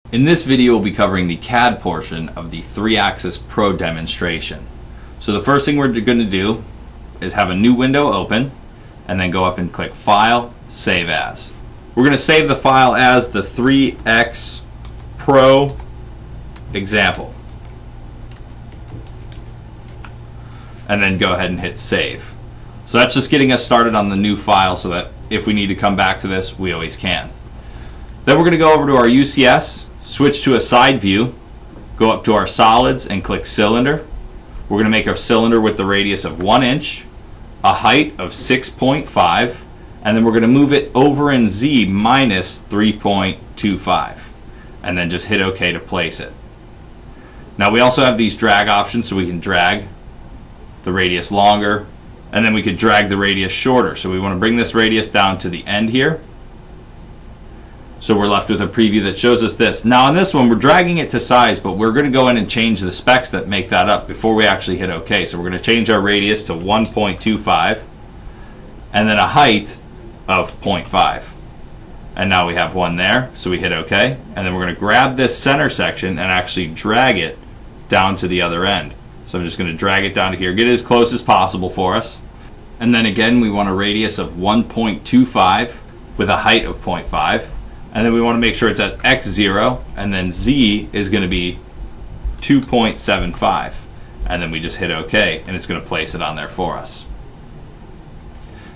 In this video, we'll be covering the CAD portion of the 3-axis Pro demonstration. So the first thing we're going to do is have a new window open and then go up and click File, Save As. We're going to save the file as the 3X Pro example. And then go ahead and hit Save. So that's just getting us started on the new file so that if we need to come back to this, we always can. Then we're going to go over to our UCS, switch to a side view, go up to our solids and click cylinder. We're going to make a cylinder with the radius of 1 inch, a height of 6.5, and then we're going to move it over in Z minus 3.25, and then just hit OK to place it. Now we also have these drag options, so we can drag the radius longer, and then we could drag the radius shorter. So we want to bring this radius down to the end here. So we're left with a preview that shows us this. Now on this one, we're dragging it to size, but we're going to go in and change the specs that make that up before we actually hit OK. So we're going to change our radius to 1.25 and then a height of 0.5. And now we have one there, so we hit OK. And then we're going to grab this center section and actually drag it down to the other end. So I'm just going to drag it down to here, get it as close as possible for us. And then again, we want a radius of 1.25 with a height of 0.5. And then we want to make sure it's at X0, and then Z is going to be 2.75. And then we just hit OK, and it's going to place it on there for us.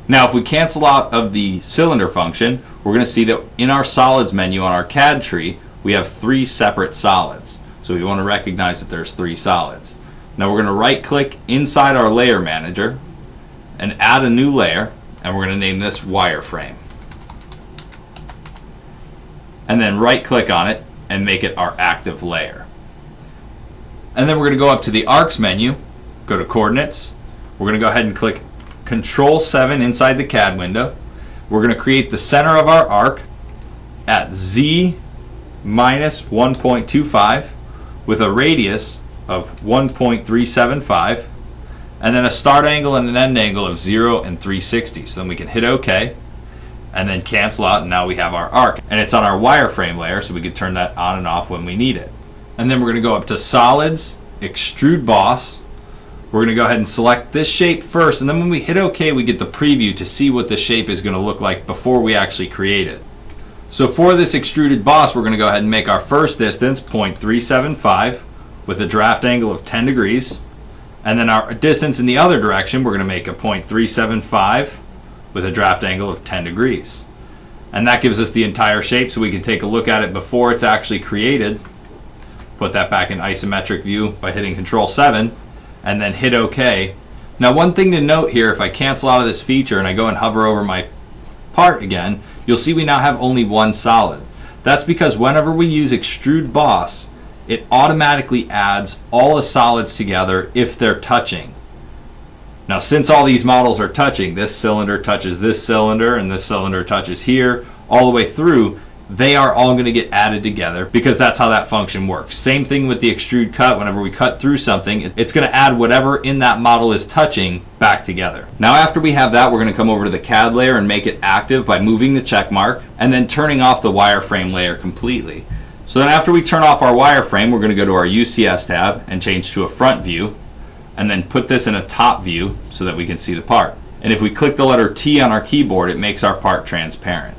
Now, if we cancel out of the cylinder function, we're going to see that in our solids menu on our CAD tree, we have 3 separate solids. So we want to recognize that there's 3 solids. Now we're going to right click inside our layer manager and add a new layer, and we're going to name this wireframe. And then right click on it and make it our active layer. And then we're going to go up to the arcs menu, go to coordinates. We're going to go ahead and click Control 7 inside the CAD window. We're going to create the center of our arc at Z minus 1.25 with a radius of 1.375 and then a start angle and an end angle of 0 and 360. So then we can hit OK and then cancel out, and now we have our arc. And it's on our wireframe layer, so we can turn that on and off when we need it. And then we're going to go up to Solids, Extrude Boss. We're going to go ahead and select this shape first, and then when we hit OK, we get the preview to see what the shape is going to look like before we actually create it. So for this extruded boss, we're going to go ahead and make our first distance 0.375 with a draft angle of 10 degrees. And then our distance in the other direction, we're going to make a 0.375 with a draft angle of 10 degrees. And that gives us the entire shape, so we can take a look at it before it's actually created. Put that back in isometric view by hitting Control 7 and then hit OK. Now one thing to note here, if I cancel out of this feature and I go and hover over my part again, you'll see we now have only one solid. That's because whenever we use Extrude Boss, it automatically adds all the solids together if they're touching. Now, since all these models are touching, this cylinder touches this cylinder and this cylinder touches here, all the way through, they are all going to get added together because that's how that function works. Same thing with the extrude cut. Whenever we cut through something, it's going to add whatever in that model is touching back together. Now, after we have that, we're going to come over to the CAD layer and make it active by moving the check mark and then turning off the wireframe layer completely. So then after we turn off our wireframe, we're going to go to our UCS tab and change to a front view, and then put this in a top view so that we can see the part. And if we click the letter T on our keyboard, it makes our part transparent.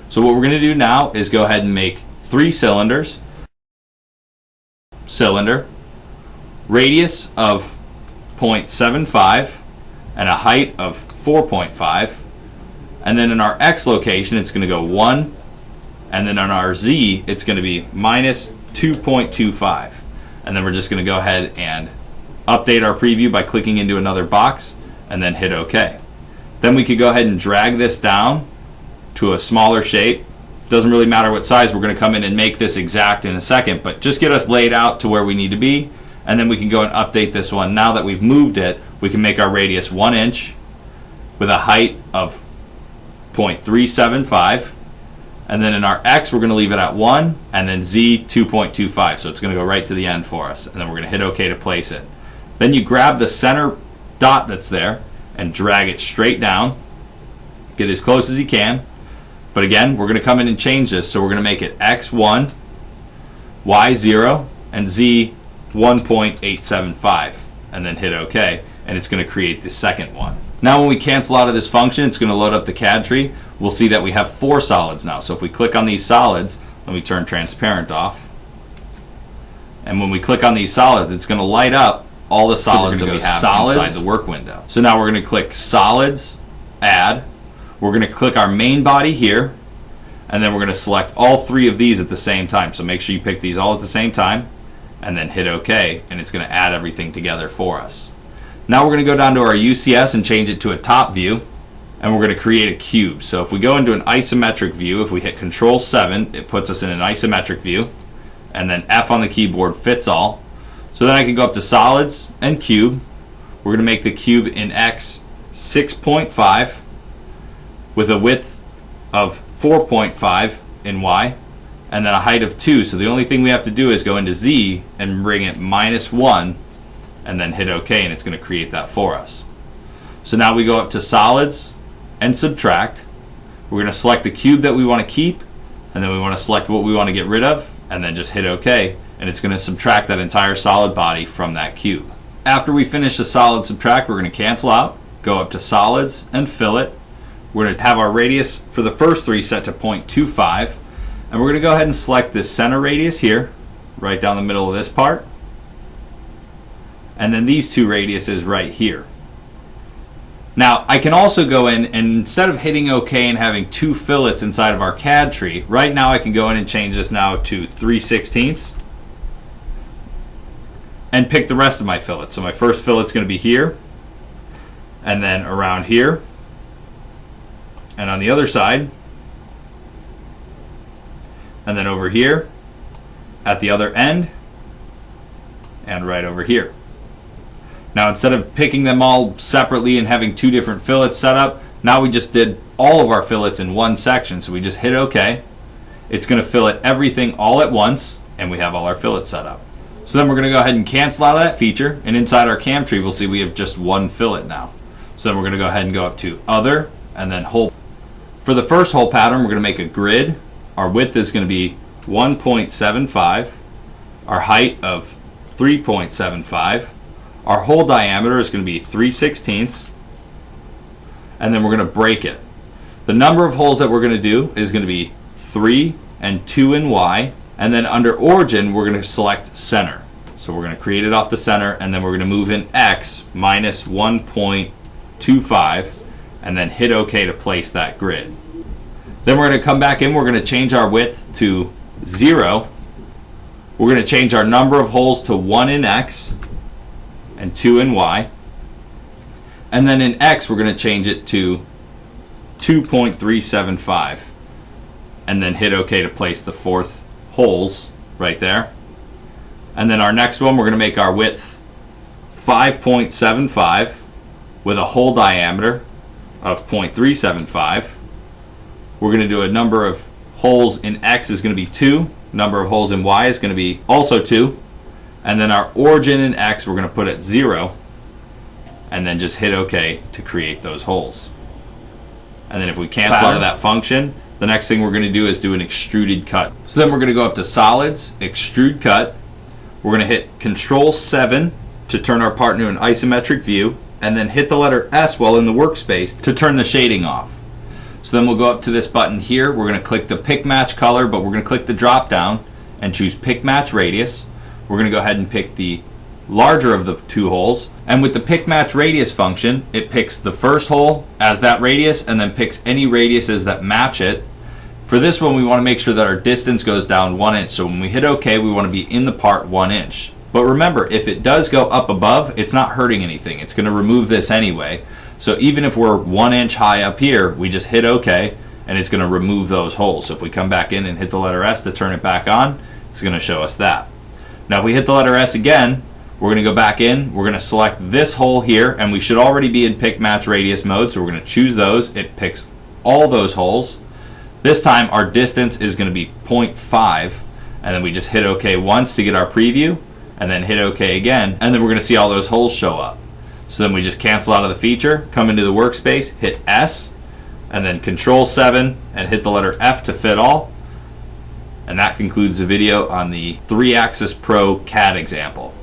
So what we're going to do now is go ahead and make 3 cylinders. Cylinder, radius of 0.75 and a height of 4.5. And then in our X location, it's going to go 1. And then on our Z, it's going to be minus 2.25. And then we're just going to go ahead and update our preview by clicking into another box and then hit OK. Then we could go ahead and drag this down to a smaller shape. Doesn't really matter what size. We're going to come in and make this exact in a second, but just get us laid out to where we need to be, and then we can go and update this one. Now that we've moved it, we can make our radius 1 inch with a height of 0.375. And then in our X, we're going to leave it at 1, and then Z 2.25. So it's going to go right to the end for us. And then we're going to hit OK to place it. Then you grab the center dot that's there and drag it straight down. Get as close as you can. But again, we're going to come in and change this. So we're going to make it X1 Y 0, and Z 1.875, and then hit OK, and it's going to create the second one. Now when we cancel out of this function, it's going to load up the CAD tree. We'll see that we have 4 solids now. So if we click on these solids, let me turn transparent off. And when we click on these solids, it's going to light up all the solids that we have inside the work window. So now we're going to click Solids, Add. We're going to click our main body here, and then we're going to select all 3 of these at the same time. So make sure you pick these all at the same time, and then hit OK, and it's going to add everything together for us. Now we're going to go down to our UCS and change it to a top view, and we're going to create a cube. So if we go into an isometric view, if we hit Control 7, it puts us in an isometric view, and then F on the keyboard fits all. So then I can go up to Solids and Cube. We're going to make the cube in X 6.5 with a width of 4.5 in Y, and then a height of 2. So the only thing we have to do is go into Z and bring it -1, and then hit OK, and it's going to create that for us. So now we go up to Solids and Subtract. We're going to select the cube that we want to keep, and then we want to select what we want to get rid of, and then just hit OK, and it's going to subtract that entire solid body from that cube. After we finish the solid subtract, we're going to cancel out, go up to Solids and Fillet. We're going to have our radius for the first 3 set to 0.25, and we're going to go ahead and select this center radius here, right down the middle of this part, and then these 2 radiuses right here. Now I can also go in, and instead of hitting OK and having 2 fillets inside of our CAD tree, right now I can go in and change this now to 3/16 and pick the rest of my fillets. So my first fillet's going to be here, and then around here, and on the other side, and then over here, at the other end, and right over here. Now instead of picking them all separately and having 2 different fillets set up, now we just did all of our fillets in one section. So we just hit OK. It's going to fillet everything all at once, and we have all our fillets set up. So then we're going to go ahead and cancel out of that feature, and inside our cam tree we'll see we have just 1 fillet now. So then we're going to go ahead and go up to Other, and then Hole. For the first hole pattern, we're going to make a grid. Our width is going to be 1.75, our height of 3.75. Our hole diameter is going to be 3/16, and then we're going to break it. The number of holes that we're going to do is going to be 3 and 2 in Y, and then under origin we're going to select center. So we're going to create it off the center, and then we're going to move in X -1.25, and then hit OK to place that grid. Then we're going to come back in, we're going to change our width to 0. We're going to change our number of holes to 1 in X and 2 in Y. And then in X we're going to change it to 2.375, and then hit OK to place the 4th holes right there. And then our next one, we're going to make our width 5.75 with a hole diameter of 0.375. We're going to do a number of holes in X is going to be 2, number of holes in Y is going to be also 2, and then our origin in X we're going to put at 0, and then just hit OK to create those holes. And then if we cancel out of that function, the next thing we're going to do is do an extruded cut. So then we're going to go up to Solids, Extrude Cut. We're going to hit Control 7 to turn our part into an isometric view, and then hit the letter S while in the workspace to turn the shading off. So then we'll go up to this button here. We're going to click the Pick Match Color, but we're going to click the drop down and choose Pick Match Radius. We're going to go ahead and pick the larger of the 2 holes, and with the Pick Match Radius function, it picks the first hole as that radius and then picks any radiuses that match it. For this one, we want to make sure that our distance goes down 1 inch. So when we hit OK, we want to be in the part 1 inch. But remember, if it does go up above, it's not hurting anything. It's going to remove this anyway. So even if we're 1 inch high up here, we just hit OK, and it's going to remove those holes. So if we come back in and hit the letter S to turn it back on, it's going to show us that. Now if we hit the letter S again, we're going to go back in, we're going to select this hole here, and we should already be in Pick Match Radius mode, so we're going to choose those. It picks all those holes. This time our distance is going to be 0.5, and then we just hit OK once to get our preview, and then hit OK again, and then we're going to see all those holes show up. So then we just cancel out of the feature, come into the workspace, hit S, and then Control 7 and hit the letter F to fit all. And that concludes the video on the 3-axis Pro CAD example.